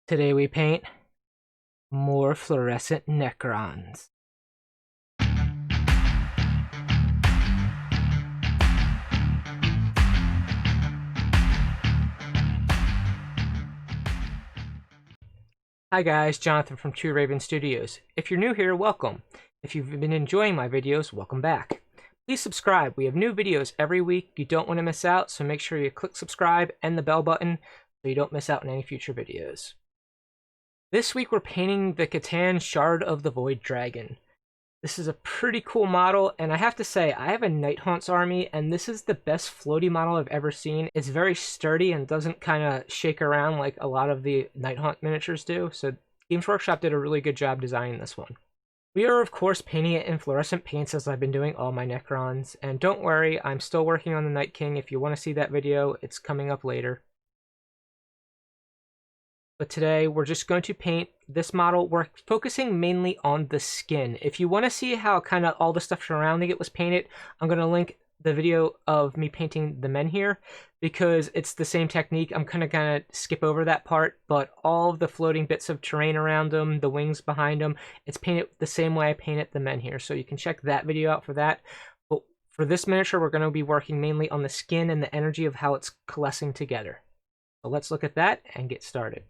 Today we paint more fluorescent Necrons. Hi guys, Jonathan from True Raven Studios. If you're new here, welcome. If you've been enjoying my videos, welcome back. Please subscribe. We have new videos every week. You don't want to miss out, so make sure you click subscribe and the bell button so you don't miss out on any future videos. This week we're painting the Catan Shard of the Void Dragon. This is a pretty cool model, and I have to say, I have a Nighthaunts army, and this is the best floaty model I've ever seen. It's very sturdy and doesn't kind of shake around like a lot of the Nighthaunt miniatures do, so Games Workshop did a really good job designing this one. We are, of course, painting it in fluorescent paints as I've been doing all my Necrons, and don't worry, I'm still working on the Night King. If you want to see that video, it's coming up later. But today we're just going to paint this model. We're focusing mainly on the skin. If you want to see how kind of all the stuff surrounding it was painted, I'm going to link the video of me painting the men here because it's the same technique. I'm kind of skip over that part, but all of the floating bits of terrain around them, the wings behind them, it's painted the same way I painted the men here. So you can check that video out for that. But for this miniature, we're going to be working mainly on the skin and the energy of how it's coalescing together. So let's look at that and get started.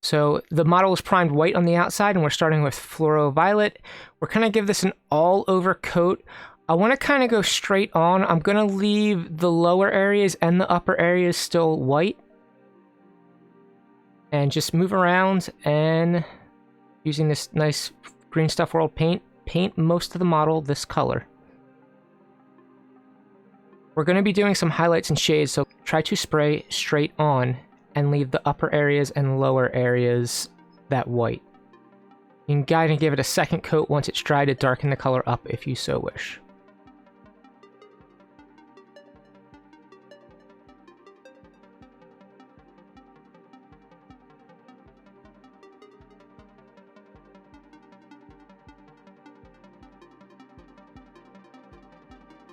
So the model is primed white on the outside, and we're starting with fluoro violet. We're going to give this an all-over coat. I want to kind of go straight on. I'm going to leave the lower areas and the upper areas still white. And just move around and using this nice Green Stuff World paint most of the model this color. We're going to be doing some highlights and shades, so try to spray straight on and leave the upper areas and lower areas that white. You can kind of give it a second coat once it's dry to darken the color up if you so wish.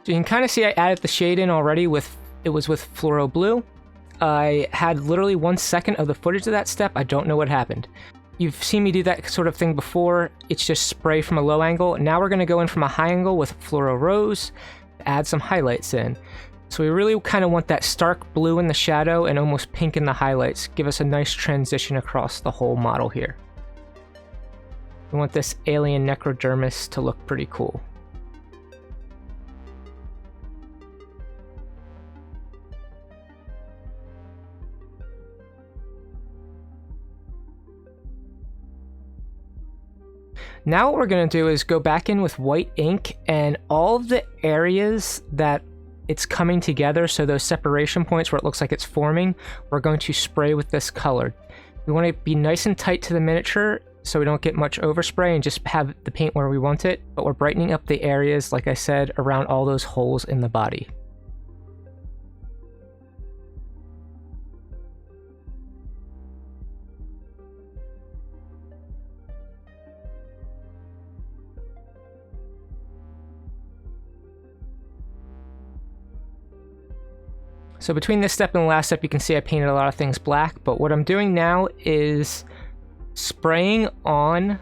So you can kind of see I added the shade in already with fluoro blue. I had literally 1 second of the footage of that step. I don't know what happened. You've seen me do that sort of thing before. It's just spray from a low angle. Now we're going to go in from a high angle with fluoro rose to add some highlights in. So we really kind of want that stark blue in the shadow and almost pink in the highlights. Give us a nice transition across the whole model here. We want this alien necrodermis to look pretty cool. Now what we're going to do is go back in with white ink, and all of the areas that it's coming together, so those separation points where it looks like it's forming, we're going to spray with this color. We want to be nice and tight to the miniature so we don't get much overspray and just have the paint where we want it, but we're brightening up the areas, like I said, around all those holes in the body. So between this step and the last step, you can see I painted a lot of things black, but what I'm doing now is spraying on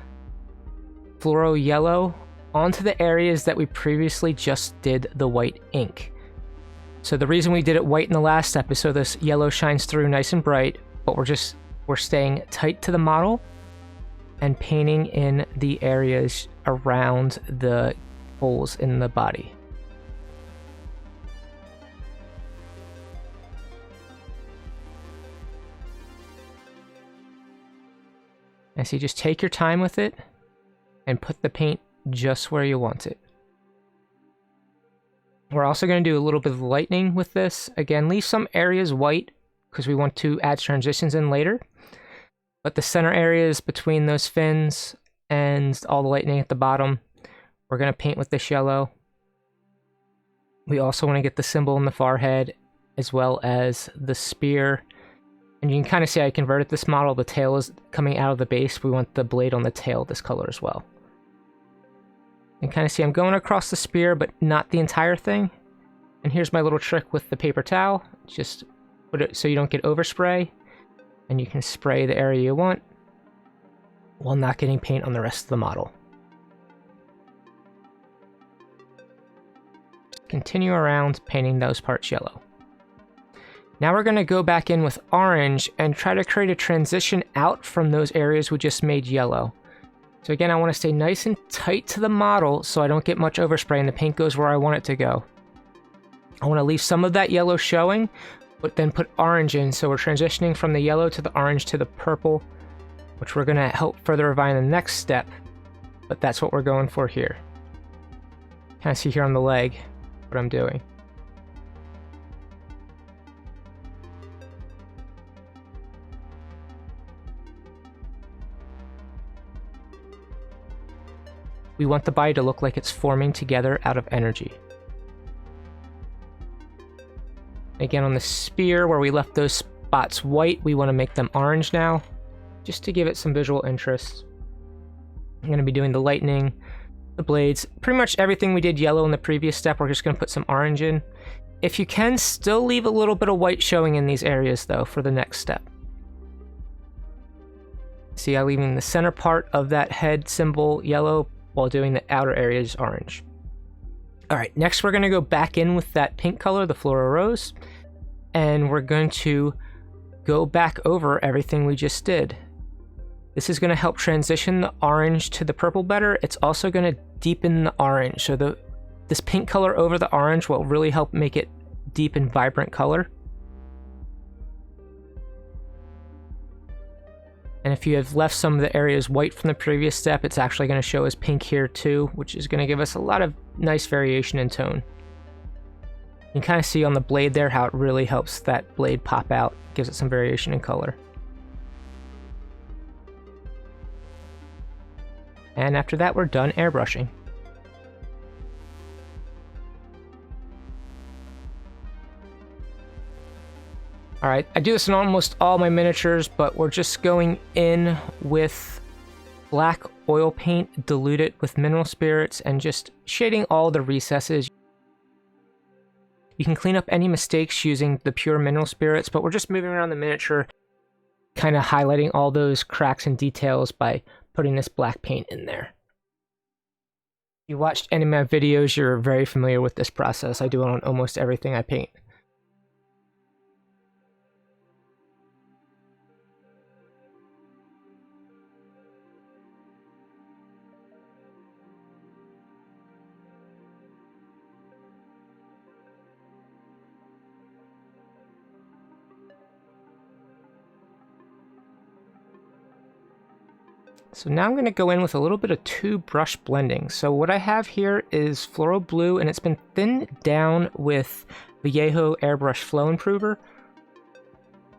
fluoro yellow onto the areas that we previously just did the white ink. So the reason we did it white in the last step is so this yellow shines through nice and bright, but we're staying tight to the model and painting in the areas around the holes in the body. And so you just take your time with it and put the paint just where you want it. We're also going to do a little bit of lightning with this. Again, leave some areas white because we want to add transitions in later. But the center areas between those fins and all the lightning at the bottom, we're going to paint with this yellow. We also want to get the symbol in the forehead as well as the spear. And you can kind of see I converted this model. The tail is coming out of the base. We want the blade on the tail this color as well. You can kind of see I'm going across the spear, but not the entire thing. And here's my little trick with the paper towel. Just put it so you don't get overspray. and you can spray the area you want while not getting paint on the rest of the model. Continue around painting those parts yellow. Now we're going to go back in with orange and try to create a transition out from those areas we just made yellow. So again, I want to stay nice and tight to the model so I don't get much overspray and the paint goes where I want it to go. I want to leave some of that yellow showing, but then put orange in, so we're transitioning from the yellow to the orange to the purple, which we're going to help further refine the next step, but that's what we're going for here. Kind of see here on the leg what I'm doing. We want the body to look like it's forming together out of energy. Again, on the spear where we left those spots white, we want to make them orange now, just to give it some visual interest. I'm going to be doing the lightning, the blades, pretty much everything we did yellow in the previous step, we're just going to put some orange in. If you can, still leave a little bit of white showing in these areas though for the next step. See, I'm leaving the center part of that head symbol yellow while doing the outer areas orange. Alright, next we're going to go back in with that pink color, the Floral Rose, and we're going to go back over everything we just did. This is going to help transition the orange to the purple better. It's also going to deepen the orange, so this pink color over the orange will really help make it deep and vibrant color. And if you have left some of the areas white from the previous step, it's actually going to show as pink here too, which is going to give us a lot of nice variation in tone. You can kind of see on the blade there how it really helps that blade pop out, gives it some variation in color. And after that, we're done airbrushing. Alright, I do this in almost all my miniatures, but we're just going in with black oil paint, dilute it with mineral spirits, and just shading all the recesses. You can clean up any mistakes using the pure mineral spirits, but we're just moving around the miniature, kind of highlighting all those cracks and details by putting this black paint in there. If you watched any of my videos, you're very familiar with this process. I do it on almost everything I paint. So now I'm going to go in with a little bit of two brush blending. So what I have here is Floral Blue, and it's been thinned down with Vallejo Airbrush Flow Improver.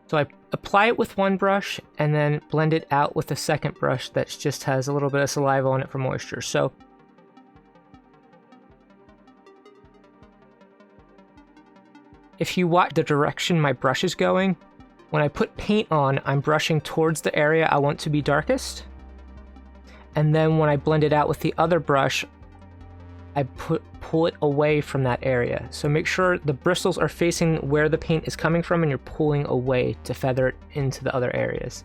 So I apply it with one brush and then blend it out with a second brush that just has a little bit of saliva on it for moisture. So if you watch the direction my brush is going, when I put paint on, I'm brushing towards the area I want to be darkest. And then when I blend it out with the other brush, I pull it away from that area. So make sure the bristles are facing where the paint is coming from and you're pulling away to feather it into the other areas.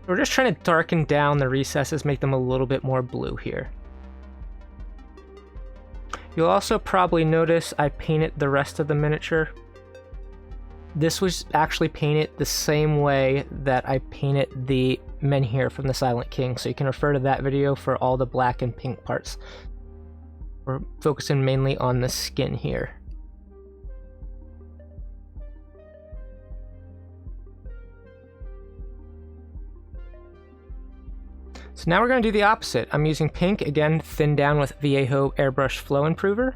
We're just trying to darken down the recesses, make them a little bit more blue here. You'll also probably notice I painted the rest of the miniature. This was actually painted the same way that I painted the menhir from the Silent King, so you can refer to that video for all the black and pink parts. We're focusing mainly on the skin here. So now we're going to do the opposite. I'm using pink, again thinned down with Vallejo Airbrush Flow Improver,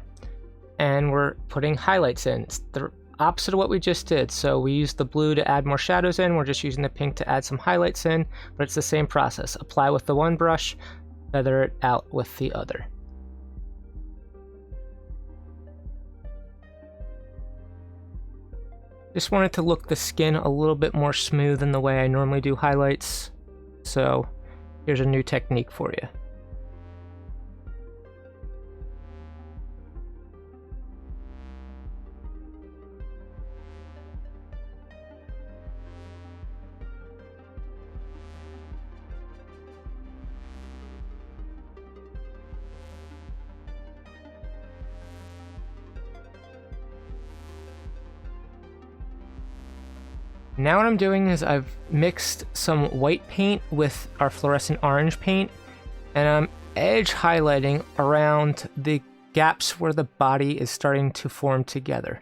and we're putting highlights in. It's the opposite of what we just did. So we used the blue to add more shadows in, we're just using the pink to add some highlights in, but it's the same process. Apply with the one brush, feather it out with the other. Just wanted to look the skin a little bit more smooth than the way I normally do highlights, so here's a new technique for you. Now what I'm doing is I've mixed some white paint with our fluorescent orange paint, and I'm edge highlighting around the gaps where the body is starting to form together.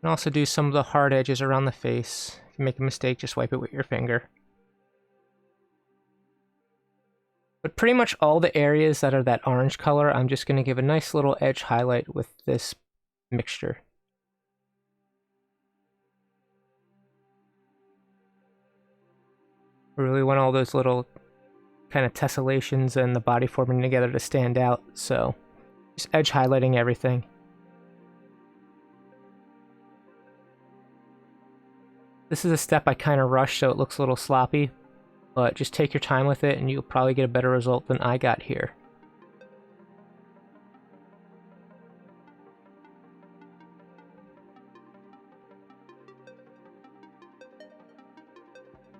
And also do some of the hard edges around the face. If you make a mistake, just wipe it with your finger. But pretty much all the areas that are that orange color, I'm just going to give a nice little edge highlight with this mixture. I really want all those little kind of tessellations and the body forming together to stand out, so just edge highlighting everything. This is a step I kind of rushed, so it looks a little sloppy, but just take your time with it and you'll probably get a better result than I got here.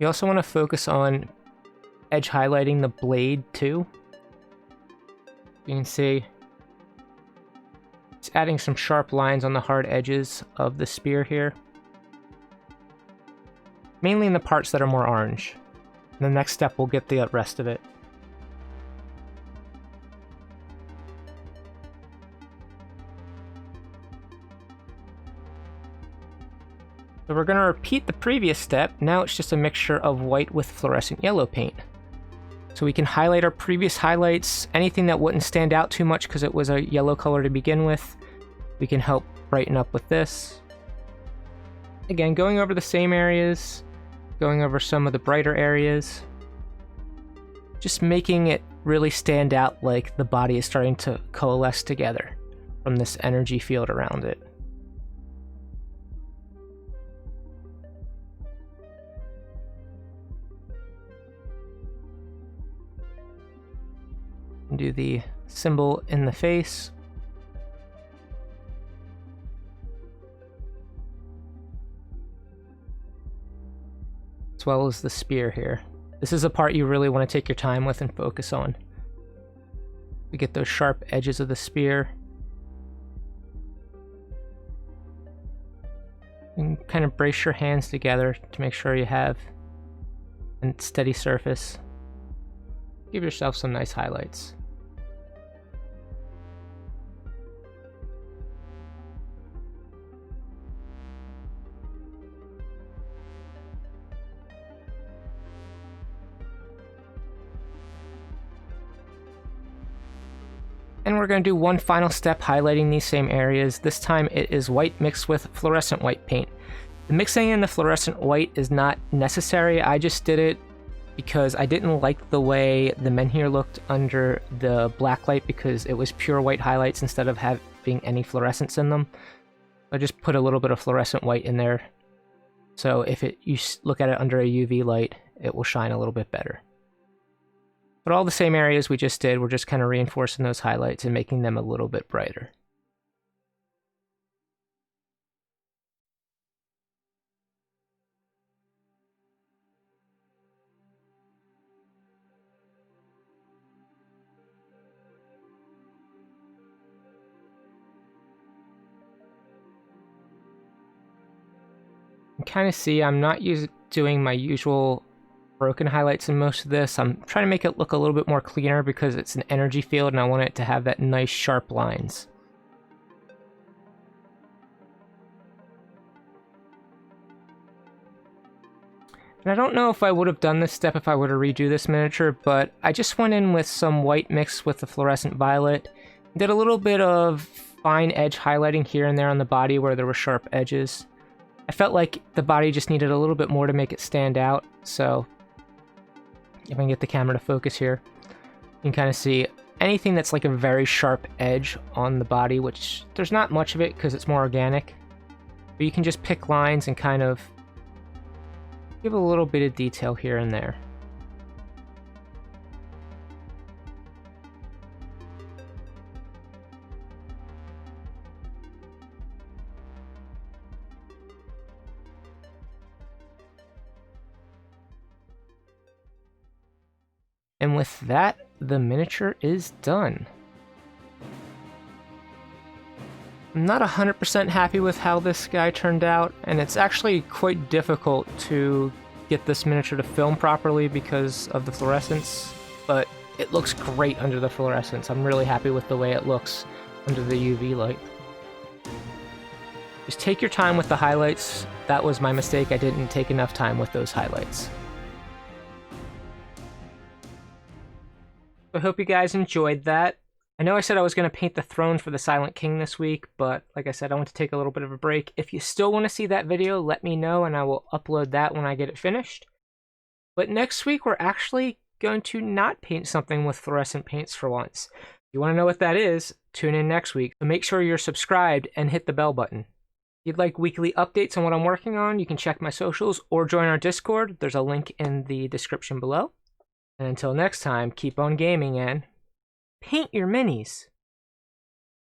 You also want to focus on edge highlighting the blade too. You can see it's adding some sharp lines on the hard edges of the spear here. Mainly in the parts that are more orange. And the next step will get the rest of it. So we're going to repeat the previous step. Now it's just a mixture of white with fluorescent yellow paint. So we can highlight our previous highlights, anything that wouldn't stand out too much because it was a yellow color to begin with. We can help brighten up with this. Again, going over the same areas, going over some of the brighter areas, just making it really stand out like the body is starting to coalesce together from this energy field around it. And do the symbol in the face. As well as the spear here. This is a part you really want to take your time with and focus on. We get those sharp edges of the spear. And kind of brace your hands together to make sure you have a steady surface. Give yourself some nice highlights. And we're going to do one final step highlighting these same areas. This time it is white mixed with fluorescent white paint. The mixing in the fluorescent white is not necessary. I just did it because I didn't like the way the men here looked under the black light because it was pure white highlights instead of having any fluorescence in them. I just put a little bit of fluorescent white in there. So if you look at it under a UV light, it will shine a little bit better. But all the same areas we just did, we're just kind of reinforcing those highlights and making them a little bit brighter. You can kind of see I'm not doing my usual broken highlights in most of this. I'm trying to make it look a little bit more cleaner because it's an energy field and I want it to have that nice sharp lines. And I don't know if I would have done this step if I were to redo this miniature, but I just went in with some white mixed with the fluorescent violet. Did a little bit of fine edge highlighting here and there on the body where there were sharp edges. I felt like the body just needed a little bit more to make it stand out, so if I can get the camera to focus here, you can kind of see anything that's like a very sharp edge on the body, which there's not much of it because it's more organic, but you can just pick lines and kind of give a little bit of detail here and there. And with that, the miniature is done. I'm not 100% happy with how this guy turned out, and it's actually quite difficult to get this miniature to film properly because of the fluorescence, but it looks great under the fluorescence. I'm really happy with the way it looks under the UV light. Just take your time with the highlights. That was my mistake. I didn't take enough time with those highlights. I hope you guys enjoyed that. I know I said I was going to paint the throne for the Silent King this week, but like I said, I want to take a little bit of a break. If you still want to see that video, let me know and I will upload that when I get it finished. But next week, we're actually going to not paint something with fluorescent paints for once. If you want to know what that is, tune in next week. So make sure you're subscribed and hit the bell button. If you'd like weekly updates on what I'm working on, you can check my socials or join our Discord. There's a link in the description below. And until next time, keep on gaming and paint your minis.